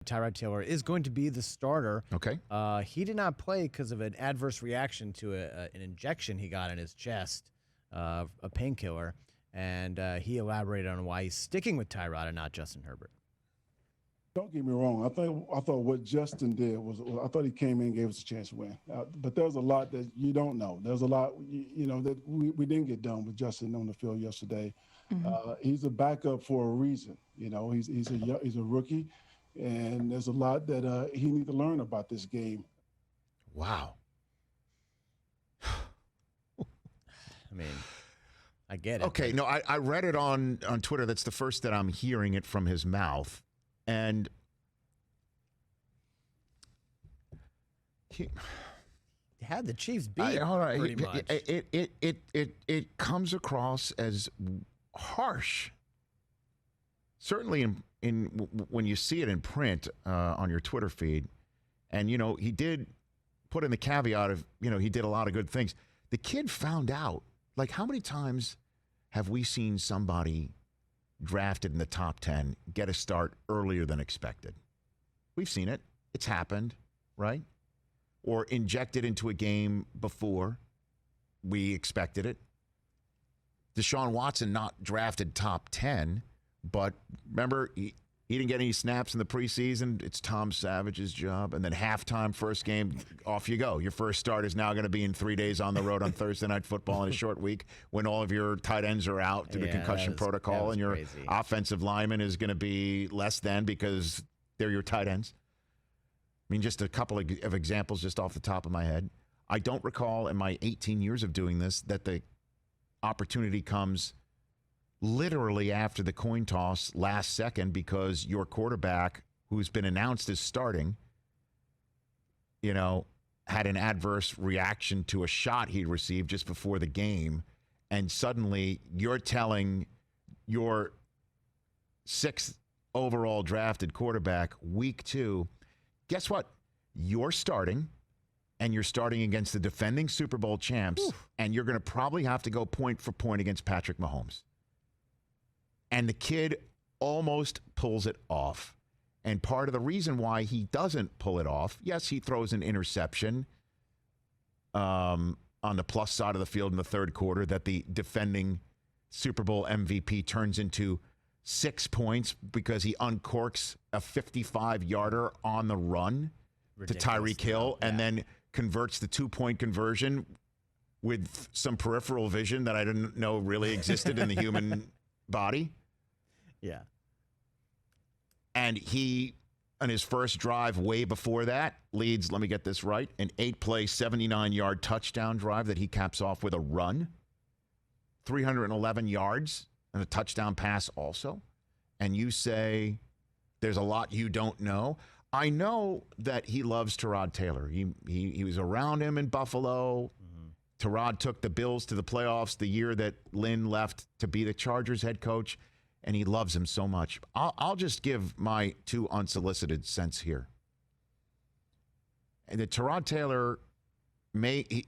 Tyrod Taylor is going to be the starter. Okay. He did not play because of an adverse reaction to an injection he got in his chest, a painkiller, and he elaborated on why he's sticking with Tyrod and not Justin Herbert. Don't get me wrong. I thought what Justin did was I thought he came in and gave us a chance to win. But there's a lot that you don't know. There's a lot that we didn't get done with Justin on the field yesterday. Mm-hmm. He's a backup for a reason. He's a rookie, and there's a lot that he needs to learn about this game. Wow. I mean, I get it. Okay, no, I read it on Twitter. That's the first that I'm hearing it from his mouth. And he had the Chiefs beat. Pretty much. It comes across as harsh. Certainly in when you see it in print on your Twitter feed, and he did put in the caveat of he did a lot of good things. The kid found out. Like, how many times have we seen somebody drafted in the top 10 get a start earlier than expected? We've seen it. It's happened, right? Or injected into a game before we expected it. Deshaun Watson not drafted top 10, but remember, he didn't get any snaps in the preseason. It's Tom Savage's job. And then halftime, first game, off you go. Your first start is now going to be in 3 days on the road on Thursday Night Football in a short week when all of your tight ends are out due to concussion protocol, and your crazy offensive lineman is going to be less than because they're your tight ends. I mean, just a couple of examples just off the top of my head. I don't recall in my 18 years of doing this that the opportunity comes literally after the coin toss last second because your quarterback, who's been announced as starting, had an adverse reaction to a shot he'd received just before the game. And suddenly you're telling your 6th overall drafted quarterback, week 2, guess what? You're starting, and you're starting against the defending Super Bowl champs, and you're going to probably have to go point for point against Patrick Mahomes. And the kid almost pulls it off. And part of the reason why he doesn't pull it off, yes, he throws an interception on the plus side of the field in the third quarter that the defending Super Bowl MVP turns into 6 points because he uncorks a 55-yarder on the run to Tyreek Hill and then converts the 2-point conversion with some peripheral vision that I didn't know really existed in the human body. Yeah. And he, on his first drive way before that, leads, let me get this right, an 8-play, 79-yard touchdown drive that he caps off with a run. 311 yards and a touchdown pass also. And you say there's a lot you don't know. I know that he loves Tyrod Taylor. He was around him in Buffalo. Tyrod took the Bills to the playoffs the year that Lynn left to be the Chargers head coach, and he loves him so much. I'll just give my 2 unsolicited cents here. And that Tyrod Taylor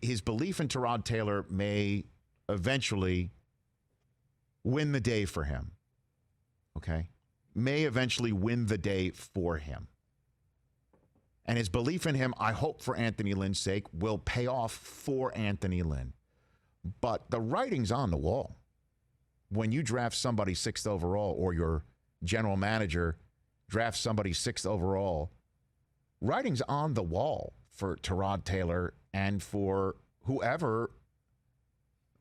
his belief in Tyrod Taylor may eventually win the day for him. Okay? May eventually win the day for him. And his belief in him, I hope for Anthony Lynn's sake, will pay off for Anthony Lynn. But the writing's on the wall. When you draft somebody 6th overall, or your general manager drafts somebody 6th overall, writing's on the wall for Tyrod Taylor and for whoever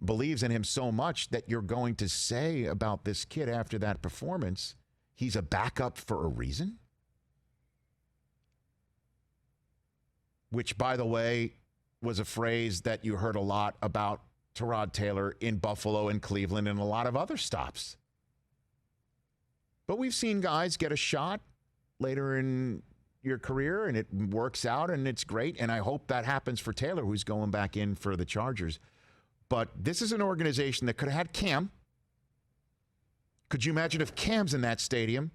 believes in him so much that you're going to say about this kid after that performance, he's a backup for a reason. Which, by the way, was a phrase that you heard a lot about Tyrod Taylor in Buffalo and Cleveland and a lot of other stops. But we've seen guys get a shot later in your career, and it works out, and it's great. And I hope that happens for Taylor, who's going back in for the Chargers. But this is an organization that could have had Cam. Could you imagine if Cam's in that stadium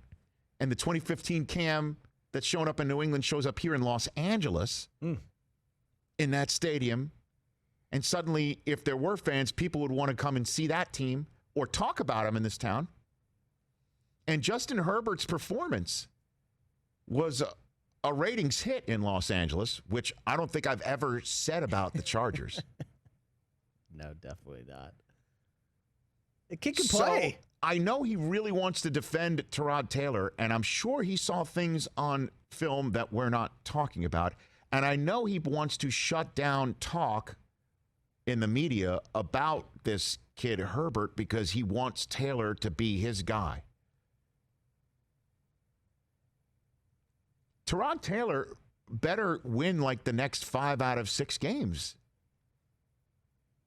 and the 2015 Cam that's shown up in New England shows up here in Los Angeles in that stadium? And suddenly, if there were fans, people would want to come and see that team or talk about them in this town. And Justin Herbert's performance was a ratings hit in Los Angeles, which I don't think I've ever said about the Chargers. No, definitely not. The kid can play. So, I know he really wants to defend Tyrod Taylor, and I'm sure he saw things on film that we're not talking about. And I know he wants to shut down talk in the media about this kid Herbert because he wants Taylor to be his guy. Tyrod Taylor better win like the next 5 out of 6 games.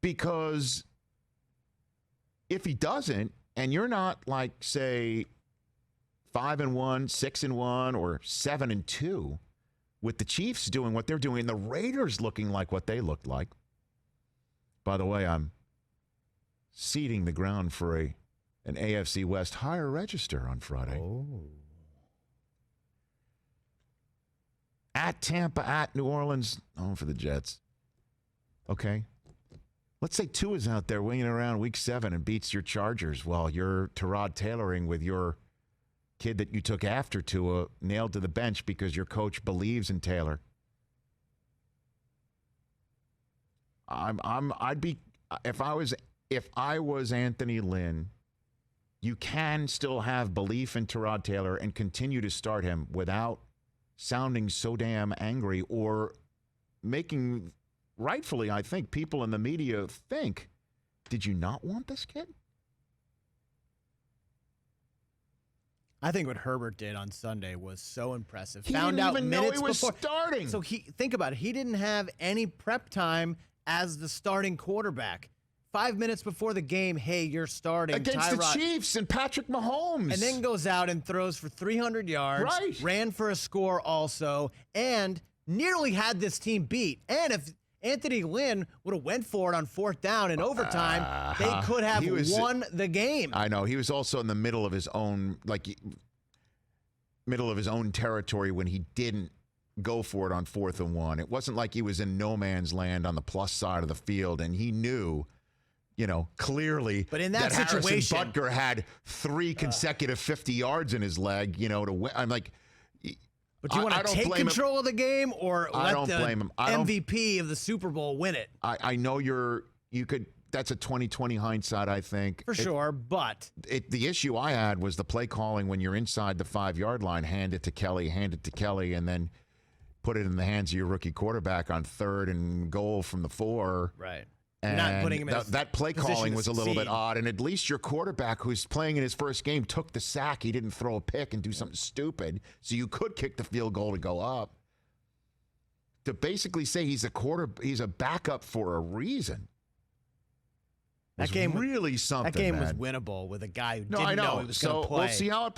Because if he doesn't, and you're not like, say, 5-1, 6-1, or 7-2, with the Chiefs doing what they're doing, and the Raiders looking like what they looked like. By the way, I'm seeding the ground for an AFC West higher register on Friday. Oh. At Tampa, at New Orleans, home for the Jets. Okay. Let's say Tua's out there winging around week 7 and beats your Chargers while you're Tyrod Tayloring with your kid that you took after Tua nailed to the bench because your coach believes in Taylor. I'd be if I was Anthony Lynn, you can still have belief in Tyrod Taylor and continue to start him without sounding so damn angry or making, rightfully, I think, people in the media think, did you not want this kid? I think what Herbert did on Sunday was so impressive. He Found didn't out even know minutes he was before. starting. So think about it. He didn't have any prep time as the starting quarterback. 5 minutes before the game, hey, you're starting. Against Tyrod, the Chiefs and Patrick Mahomes. and then goes out and throws for 300 yards. Right. Ran for a score also, and nearly had this team beat. And if Anthony Lynn would have went for it on 4th down in overtime, they could have won the game. I know. He was also in the middle of his own, territory when he didn't go for it on 4th and 1. It wasn't like he was in no man's land on the plus side of the field, and he knew, clearly but in that Harrison situation, Butker had 3 consecutive 50 yards in his leg, to win. I'm like, but do you want to take control of the game or let the MVP of the Super Bowl win it? I know that's a 20/20 hindsight, I think. For sure, but the issue I had was the play calling when you're inside the 5-yard line, hand it to Kelly, and then put it in the hands of your rookie quarterback on 3rd and goal from the 4. Right. And not putting him in that play calling was a little bit odd. And at least your quarterback, who's playing in his first game, took the sack. He didn't throw a pick and do something stupid. So you could kick the field goal to go up. To basically say he's a backup for a reason. That game really something. That game man. was winnable with a guy who didn't I know. know he was going to play. We'll see how it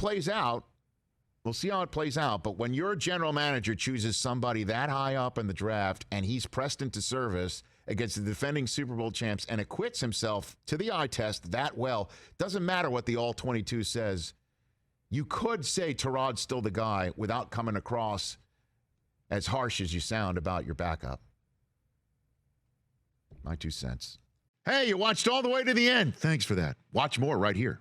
plays out. But when your general manager chooses somebody that high up in the draft and he's pressed into service against the defending Super Bowl champs and acquits himself to the eye test that well, doesn't matter what the All-22 says, you could say Tyrod's still the guy without coming across as harsh as you sound about your backup. My 2 cents. Hey, you watched all the way to the end. Thanks for that. Watch more right here.